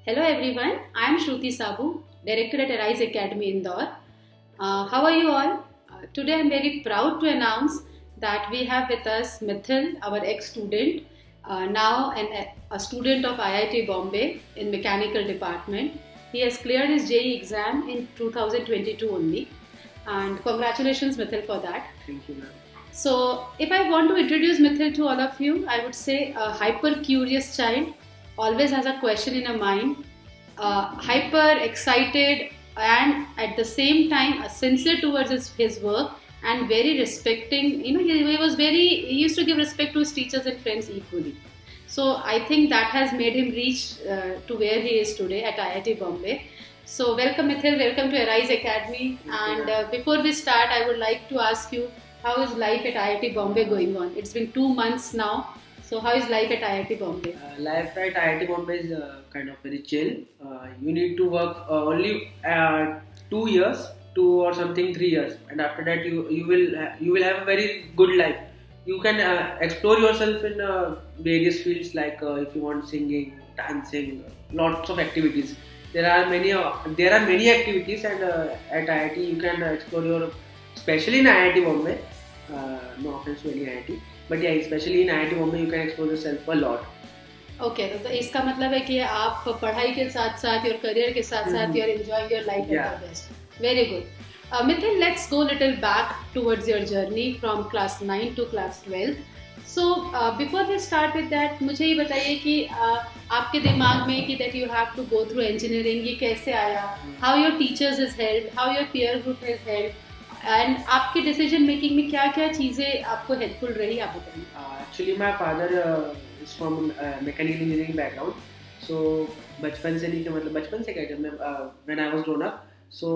Hello everyone, I am Shruti Sabu, Director at Arise Academy Indore. How are you all? Today I am very proud to announce that we have with us Mithil, our ex-student, now a student of IIT Bombay in Mechanical Department. He has cleared his JEE exam in 2022 only, and congratulations Mithil for that. Thank you, ma'am. So, if I want to introduce Mithil to all of you, I would say a hyper curious child, always has a question in her mind, hyper excited, and at the same time sincere towards his work and very respecting. He used to give respect to his teachers and friends equally. So, I think that has made him reach to where he is today at IIT Bombay. So, welcome Mithil, welcome to Arise Academy. And before we start, I would like to ask you, how is life at IIT Bombay going on? It's been 2 months now. So how is life at IIT Bombay? Life at IIT Bombay is kind of very chill. You need to work only 2 years, 3 years, and after that you will have a very good life. You can explore yourself in various fields like if you want singing, dancing, lots of activities. There are many activities, and at IIT you can explore your, especially in IIT Bombay. No offense to any IIT, but yeah, especially in IIT Bombay you can explore yourself a lot. Okay, तो इसका मतलब है कि आप पढ़ाई के साथ साथ और करियर के साथ साथ you are enjoying your life at the best. Very good. Mithil, let's go little back towards your journey from class 9 to class 12. So before we start with that, मुझे ये बताइए कि आपके दिमाग में कि that you have to go through engineering, ये कैसे आया? How your teachers has helped? How your peer group has helped? And आपके डिसीजन मेकिंग में क्या क्या चीज़ें आपको हेल्पफुल रही, आप बताइए. Actually my father is from mechanical engineering background. So बचपन से लेकर, मतलब बचपन से क्या, जब मैं when I was grown up, so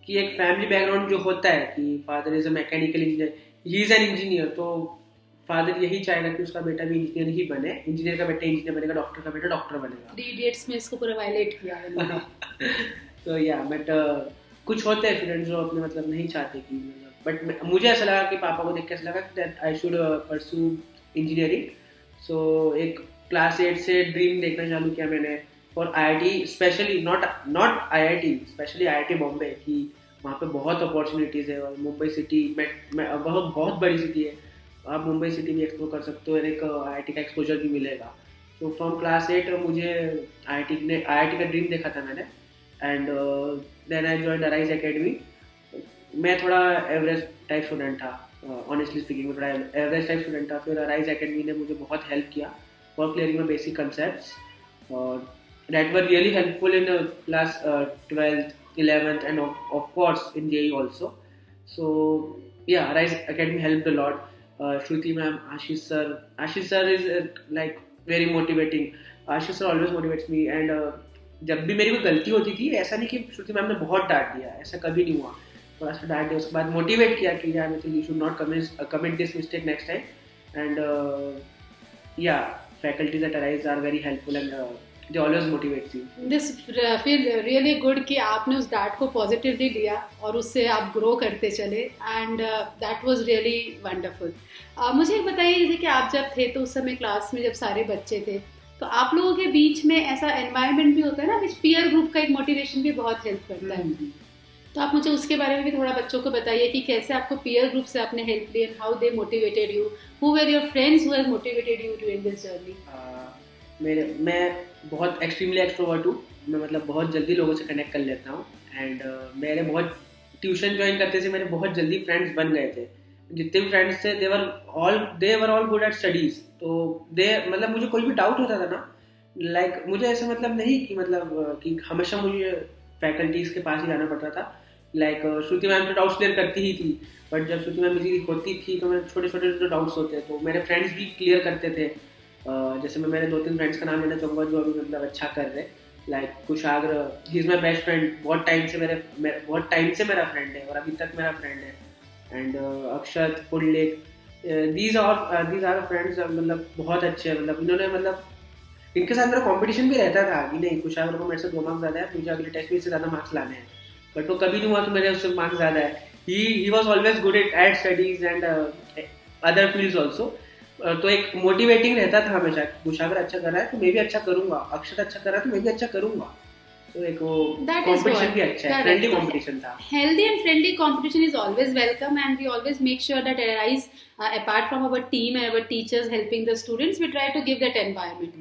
कि एक फैमिली बैकग्राउंड जो होता है कि father is a mechanical engineer, he is an engineer, तो फादर यही चाहेगा कि उसका बेटा भी इंजीनियर ही बने. इंजीनियर का बेटा इंजीनियर बनेगा, डॉक्टर का बेटा डॉक्टर बनेगा. 3 इडियट्स में इसको पूरा वायलेट किया है. तो या बट कुछ होते हैं स्टूडेंट्स जो अपने मतलब नहीं चाहते कि, बट मुझे ऐसा लगा कि पापा को देख के ऐसा लगा that I should pursue engineering. So एक क्लास 8 से ड्रीम देखना चालू किया मैंने for IIT, specially not IIT, specially IIT Bombay, कि वहाँ पे बहुत अपॉर्चुनिटीज़ है. और मुंबई सिटी में बहुत बहुत बड़ी सिटी है, आप मुंबई सिटी भी एक्सप्लोर कर सकते हो, एक IIT का एक्सपोजर भी मिलेगा. तो फ्रॉम क्लास 8 मुझे IIT का ड्रीम देखा था मैंने. And then I joined Arise Academy. मैं थोड़ा एवरेज टाइप स्टूडेंट था, ऑनेस्टली स्पीकिंग, मैं थोड़ा एवरेज टाइप स्टूडेंट था. फिर अराइज एकेडमी ने मुझे बहुत हेल्प किया for clearing my basic concepts, और that were really helpful in class 12th, 11th and of course in JEE also. So yeah, Arise Academy helped a lot. Shruti ma'am, Ashish sir is like very motivating. Ashish sir always motivates me, and जब भी मेरी कोई गलती होती थी, ऐसा नहीं कि श्रुति मैम ने बहुत डांट दिया, ऐसा कभी नहीं हुआ. थोड़ा सा डांट दिया, उसके बाद मोटिवेट किया कि यार you should not commit this mistake next time. And yeah, faculties at Arise are very helpful and they always motivate you. This feel really good कि आपने उस डांट को पॉजिटिवली लिया और उससे आप ग्रो करते चले, and that was really wonderful. मुझे एक बताइए, जैसे कि आप जब थे तो उस समय क्लास में जब सारे बच्चे थे, तो आप लोगों के बीच में ऐसा एनवायरनमेंट भी होता है ना, विच पीयर ग्रुप का एक मोटिवेशन भी बहुत हेल्प करता है. तो आप मुझे उसके बारे में भी थोड़ा बच्चों को बताइए कि कैसे आपको पीयर ग्रुप से आपने हेल्प ली, and how they motivated you, who were your friends who have motivated you during this journey. मैं बहुत एक्सट्रीमली एक्सट्रोवर्ट हूँ. मैं मतलब बहुत जल्दी लोगों से कनेक्ट कर लेता हूँ. एंड मेरे बहुत ट्यूशन ज्वाइन करते से मेरे बहुत जल्दी फ्रेंड्स बन गए थे. जितने भी फ्रेंड्स थे they were all good at studies. तो मतलब मुझे कोई भी डाउट होता था ना, लाइक मुझे ऐसा मतलब नहीं कि कि हमेशा मुझे फैकल्टीज के पास ही जाना पड़ता था. लाइक श्रुति मैम तो डाउट्स क्लियर करती ही थी, बट जब श्रुति मैम बिजी होती थी तो मेरे छोटे छोटे जो डाउट्स होते हैं तो मेरे फ्रेंड्स भी क्लियर करते थे. जैसे मैं मेरे 2-3 फ्रेंड्स का नाम लेना चाहूँगा जो अभी मतलब अच्छा कर रहे, like Kushagra, he is my best friend. बहुत टाइम से मेरा फ्रेंड है और अभी तक मेरा फ्रेंड है. And Akshat, Pundlik, these are friends, मतलब बहुत अच्छे हैं. मतलब इन्होंने, मतलब इनके साथ मेरा कंपटीशन भी रहता था कि नहीं, कुशाग्र को मेरे से 2 मार्क्स ज़्यादा है, मुझे अगले टेस्ट में इससे ज़्यादा मार्क्स लाने हैं. बट वो कभी नहीं हुआ कि मेरे उससे मार्क्स ज़्यादा है. He was always good at studies and other fields also. तो एक मोटिवेटिंग रहता था हमेशा, कुशागर अच्छा कर रहा है तो मैं भी अच्छा करूंगा, अक्षत अच्छा कर रहा है तो मैं भी अच्छा करूंगा। तो एक वो That is कंपटीशन what. भी अच्छा है, Correct. फ्रेंडली कंपटीशन था। Healthy and friendly competition is always welcome, and we always make sure that arise apart from our team and our teachers helping the students, we try to give that environment.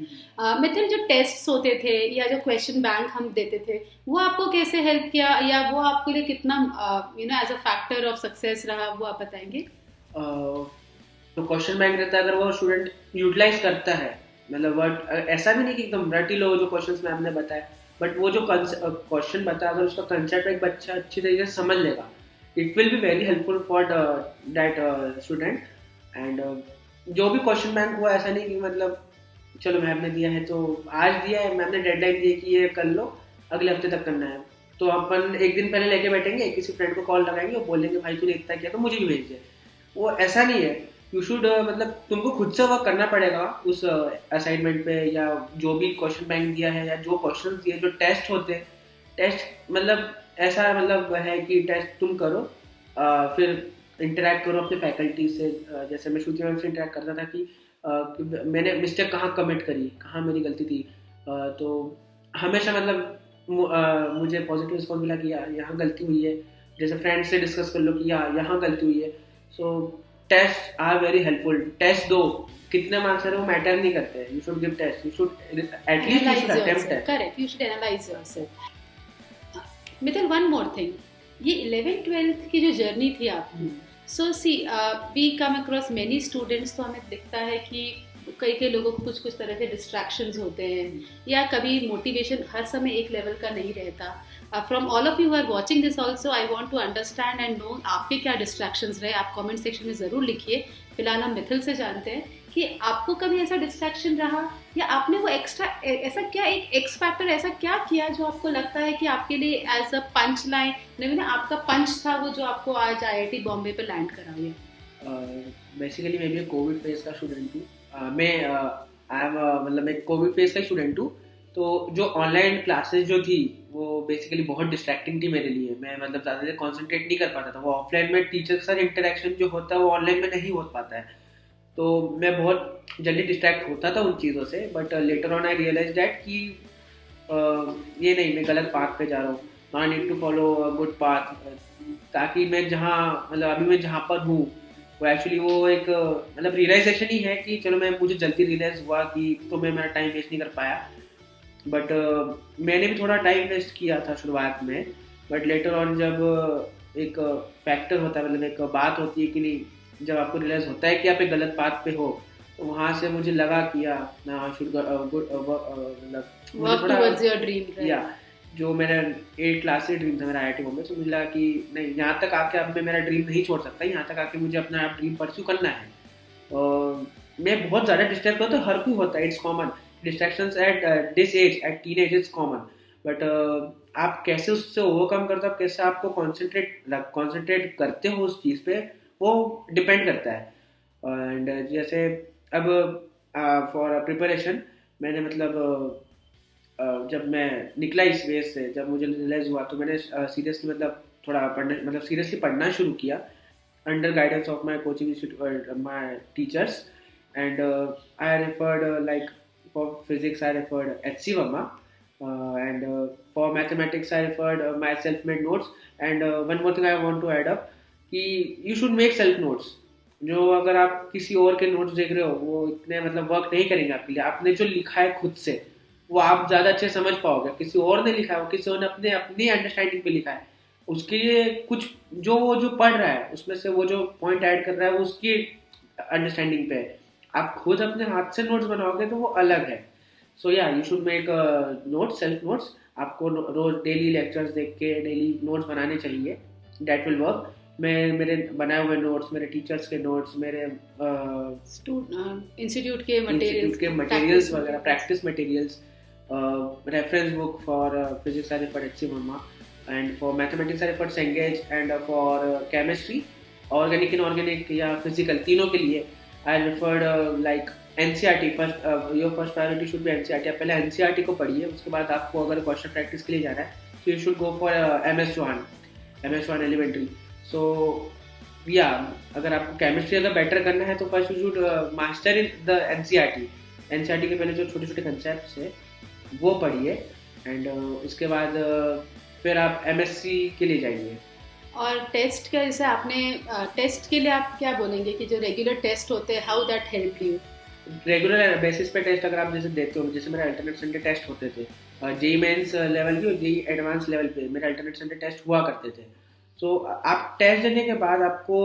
Mithil, जो tests होते थे या जो question bank हम देते थे, वो आपको कैसे हेल्प किया या वो आपके लिए कितना as a factor of success रहा, वो आप बताएंगे? तो क्वेश्चन बैंक रहता है, अगर वो स्टूडेंट यूटिलाइज करता है, मतलब वर्ड ऐसा भी नहीं कि एकदम रट ही लो जो क्वेश्चंस मैम ने बताया, बट वो जो क्वेश्चन बताया अगर उसका कंसेप्ट एक बच्चा अच्छी तरीके से समझ लेगा, it will be very helpful for that student. And जो भी क्वेश्चन बैंक हुआ, ऐसा नहीं कि मतलब चलो मैम ने दिया है तो आज दिया है, मैम ने डेडलाइन दी है कि ये कर लो, अगले हफ्ते तक करना है, तो अपन एक दिन पहले लेके बैठेंगे, किसी फ्रेंड को कॉल लगाएंगे और बोलेंगे भाई तूने इतना किया तो मुझे भी भेज दे। वो ऐसा नहीं है। यू शुड मतलब तुमको खुद से वर्क करना पड़ेगा उस असाइनमेंट पे, या जो भी क्वेश्चन बैंक दिया है या जो क्वेश्चन दिए, जो टेस्ट होते हैं, टेस्ट मतलब ऐसा मतलब है कि टेस्ट तुम करो, फिर इंटरेक्ट करो अपने फैकल्टी से। जैसे मैं श्रुति मैम से इंटरेक्ट करता था कि मैंने मिस्टेक कहाँ कमिट करी, कहाँ मेरी गलती थी, तो हमेशा मतलब मुझे पॉजिटिव रिस्पॉन्स मिला कि यहाँ गलती हुई है। जैसे फ्रेंड्स से डिस्कस कर लो कि यहाँ गलती हुई है। So test are very helpful. Test दो, कितने मार्क्स है वो मैटर नहीं करते हैं, you should give test, you should at least you should attempt test. Correct, you should analyse yourself. Mithil, one more thing, ये 11th-12th की जो जर्नी थी आपकी, so see we come across many students, तो हमें दिखता है कि कई लोगों को कुछ तरह के डिस्ट्रैक्शंस होते हैं, या कभी मोटिवेशन हर समय एक लेवल का नहीं रहता। From all of you are watching this also, I want to understand and know आपके क्या डिस्ट्रैक्शंस रहे। आप कमेंट सेक्शन में ज़रूर लिखिए। फिलहाल हम मिथिल से जानते हैं कि आपको कभी ऐसा डिस्ट्रैक्शन रहा, या आपने वो एक्स्ट्रा ऐसा क्या, एक एक्स फैक्टर ऐसा क्या किया जो आपको लगता है कि आपके लिए एज अ पंच लाइन नहीं, आपका पंच था वो जो आपको आज IIT बॉम्बे पे लैंड करा गया? बेसिकली मैं भी कोविड फेज का स्टूडेंट हूँ। मैं मतलब मैं कोविड फेज का स्टूडेंट हूँ, तो जो ऑनलाइन क्लासेस जो थी वो बेसिकली बहुत डिस्ट्रैक्टिंग थी मेरे लिए। मैं मतलब ज़्यादा देर कॉन्सेंट्रेट नहीं कर पाता था। वो ऑफलाइन में टीचर के साथ इंटरेक्शन जो होता है वो ऑनलाइन में नहीं हो पाता है, तो मैं बहुत जल्दी डिस्ट्रैक्ट होता था उन चीज़ों से। But later on I realise that कि ये नहीं, मैं गलत पाथ पे जा रहा हूँ, I need to follow a good path, ताकि मैं जहाँ मतलब अभी मैं जहाँ पर हूँ वो एक्चुअली वो एक मतलब रियलाइजेशन ही है कि चलो मुझे जल्दी रियलाइज हुआ कि तो मैं मेरा टाइम वेस्ट नहीं कर पाया। बट मैंने भी थोड़ा टाइम वेस्ट किया था शुरुआत में, बट लेटर ऑन जब एक फैक्टर होता है, मतलब एक बात होती है कि नहीं, जब आपको रियलाइज होता है कि आप एक गलत पाथ पे हो, तो वहाँ से मुझे लगा कि मतलब या जो मेरा 8 क्लास से ड्रीम था मेरा IIT बॉम्बे, तो मुझे लगा कि नहीं, यहाँ तक आके अब मैं मेरा ड्रीम नहीं छोड़ सकता, यहाँ तक आके मुझे अपना ड्रीम परस्यू करना है। मैं बहुत ज़्यादा डिस्ट्रैक्ट होता, हर कोई होता है, it's common. Distractions at this age, at teenage, it's common. But आप कैसे उससे ओवरकम करते हो, आप कैसे आपको कॉन्सेंट्रेट करते हो उस चीज़ पे, वो डिपेंड करता है। एंड जैसे अब फॉर प्रिपरेशन मैंने मतलब जब मैं निकला इस वेज से, जब मुझे रियलाइज हुआ, तो मैंने सीरियसली मतलब थोड़ा पढ़ना, मतलब सीरियसली पढ़ना शुरू किया under guidance of my coaching institute, my teachers. And I referred like for physics I referred H.C. Verma, and for mathematics I referred my self-made notes. And one more thing I want to add up कि you should make self notes। जो अगर आप किसी और के notes देख रहे हो वो इतने मतलब वर्क नहीं करेंगे आपके लिए। आपने जो लिखा है खुद से वो आप ज़्यादा अच्छे समझ पाओगे। किसी और ने लिखा है वो किसी और ने अपनी अंडरस्टैंडिंग पे लिखा है, उसके लिए कुछ जो वो जो पढ़ रहा है उसमें से वो जो पॉइंट ऐड कर रहा है वो उसकी अंडरस्टैंडिंग पे है। आप खुद अपने हाथ से नोट्स बनाओगे तो वो अलग है। सो या you should make notes, self notes. आपको रोज डेली लेक्चर्स देख के डेली नोट्स बनाने चाहिए, दैट विल वर्क। मैं मेरे बनाए हुए नोट्स, मेरे टीचर्स के नोट्स, मेरे इंस्टीट्यूट के मटेरियल्स वगैरह, practice materials, reference book for physics I referred H.C. Verma, and for mathematics I referred Cengage, and for chemistry organic, inorganic या फिजिकल, तीनों के लिए I referred like NCERT। First your first priority should be NCERT। आप पहले NCERT को पढ़िए, उसके बाद आपको अगर क्वेश्चन प्रैक्टिस के लिए जाना है तो you should go for MS Chauhan elementary. So yeah अगर आपको केमिस्ट्री अगर बेटर करना है तो first you should master in the NCERT. NCERT के पहले जो छोटे छोटे कंसेप्ट है वो पढ़िए, एंड उसके बाद फिर आप एमएससी के लिए जाइए। और टेस्ट का जैसे आपने टेस्ट के लिए आप क्या बोलेंगे कि जो रेगुलर टेस्ट होते हैं, how that help you? Regular basis पे टेस्ट अगर आप जैसे देते हो, जैसे मेरे अल्टरनेट संडे टेस्ट होते थे जेई मेंस लेवल के और जेई एडवांस लेवल पे मेरे अल्टरनेट संडे टेस्ट हुआ करते थे। सो आप टेस्ट देने के बाद आपको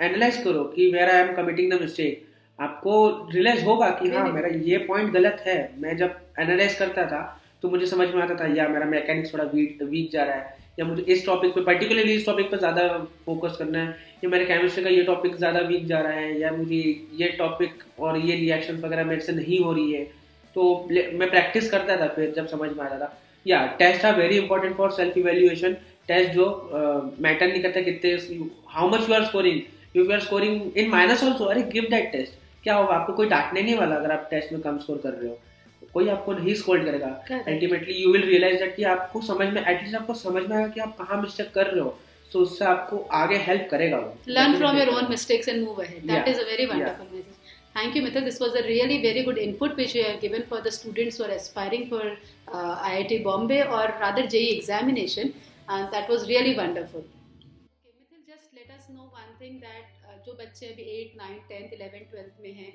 एनालाइज करो कि where I am committing the mistake. आपको रियलाइज होगा कि हाँ मेरा ये पॉइंट गलत है। मैं जब एनालाइज करता था तो मुझे समझ में आता था या मेरा मैकेनिक्स थोड़ा वीक जा रहा है, या मुझे इस टॉपिक पे पर्टिकुलरली इस टॉपिक पे ज़्यादा फोकस करना है, या मेरे केमिस्ट्री का ये टॉपिक ज़्यादा वीक जा रहा है, या मुझे ये टॉपिक और ये रिएक्शन वगैरह मेरे से नहीं हो रही है। तो मैं प्रैक्टिस करता था, फिर जब समझ में आता था। या test are very important for self evaluation. Test जो मैटर नहीं करता कितने how much you are scoring, if you are scoring in minus also, अरे गिव दैट टेस्ट। क्या होगा, आपको कोई डांटने नहीं वाला अगर आप टेस्ट में कम स्कोर कर रहे हो, कोई आपको नहीं स्कोल्ड करेगा। Ultimately you will realise that कि आपको समझ में एटलीस्ट आपको समझ में आएगा कि आप कहाँ मिस्टेक कर रहे हो, सो उससे आपको आगे हेल्प करेगा वो। Learn from your own mistakes and move ahead. That is a very wonderful message. Thank you, Mithil. This was a really very good input which you have given for the students who are aspiring for IIT Bombay or rather JEE examination. That was really wonderful. Okay, Mithil, just let us know one thing that जो बच्चे अभी 8, 9, 10, 11, 12 में हैं,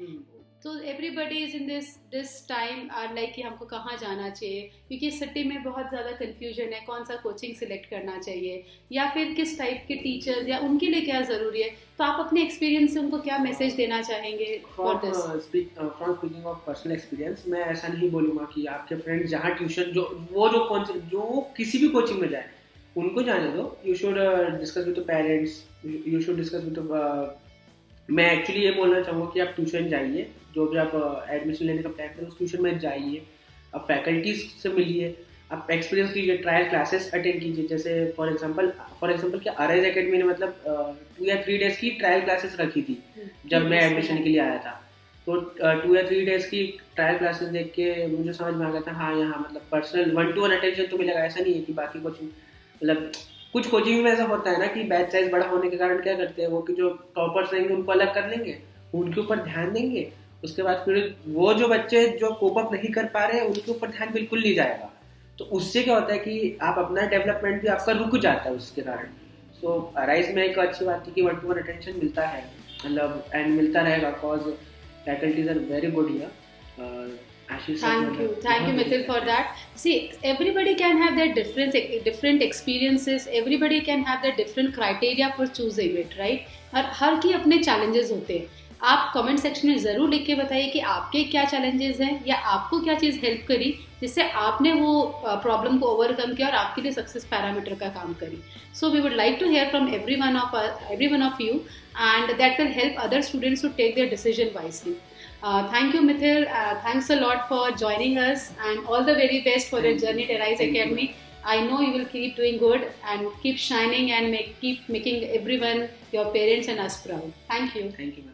तो everybody is in this time are like कि हमको कहाँ जाना चाहिए, क्योंकि सिटी में बहुत ज़्यादा कन्फ्यूजन है, कौन सा कोचिंग सिलेक्ट करना चाहिए या फिर किस टाइप के टीचर्स या उनके लिए क्या ज़रूरी है। तो आप अपने एक्सपीरियंस से उनको क्या मैसेज देना चाहेंगे for this? From speaking of personal experience, मैं ऐसा नहीं बोलूँगा कि आपके फ्रेंड्स जहाँ ट्यूशन जो किसी भी कोचिंग में जाए उनको जाने दो। You should discuss with parents, you should discuss with मैं एक्चुअली ये बोलना चाहूँगा कि आप ट्यूशन जाइए, जो भी आप एडमिशन लेने का प्लान करें उस ट्यूशन में जाइए, आप फैकल्टीज से मिलिए, आप एक्सपीरियंस कीजिए, ट्रायल क्लासेस अटेंड कीजिए। जैसे फॉर एग्जांपल कि अराइज एकेडमी ने मतलब 2 या 3 डेज की ट्रायल क्लासेस रखी थी जब मैं एडमिशन के लिए आया था। तो 2 या 3 डेज की ट्रायल क्लासेस देख के मुझे समझ में आ गया था हाँ यहाँ मतलब पर्सनल 1-to-1 अटेंशन तो मिलेगा। ऐसा नहीं है कि बाकी कोचिंग मतलब कुछ कोचिंग में ऐसा होता है ना कि बैच साइज बड़ा होने के कारण क्या करते हैं वो कि जो टॉपर्स रहेंगे उनको अलग कर लेंगे, उनके ऊपर ध्यान देंगे, उसके बाद फिर वो जो बच्चे जो कोप अप नहीं कर पा रहे हैं उनके ऊपर ध्यान बिल्कुल नहीं जाएगा। तो उससे क्या होता है कि आप अपना डेवलपमेंट भी आपका रुक जाता है उसके कारण। सो अराइज में एक अच्छी बात थी कि 1-to-1 अटेंशन मिलता है मतलब एंड मिलता रहेगा, cause faculties are very good here. Thank you Mithil for that. See, everybody can have their different experiences, everybody can have their different criteria for choosing it, right? और हर की अपने challenges होते हैं। आप कमेंट सेक्शन में ज़रूर लिख के बताइए कि आपके क्या चैलेंजेस हैं या आपको क्या चीज़ हेल्प करी जिससे आपने वो प्रॉब्लम को ओवरकम किया और आपके लिए सक्सेस पैरामीटर का काम करी। So we would like to hear from every one of you and that will help other students to take their decision wisely. Thank you Mithil, thanks a lot for joining us and all the very best for your journey at Arise Academy. I know you will keep doing good and keep shining and keep making everyone, your parents and us proud. Thank you. Thank you.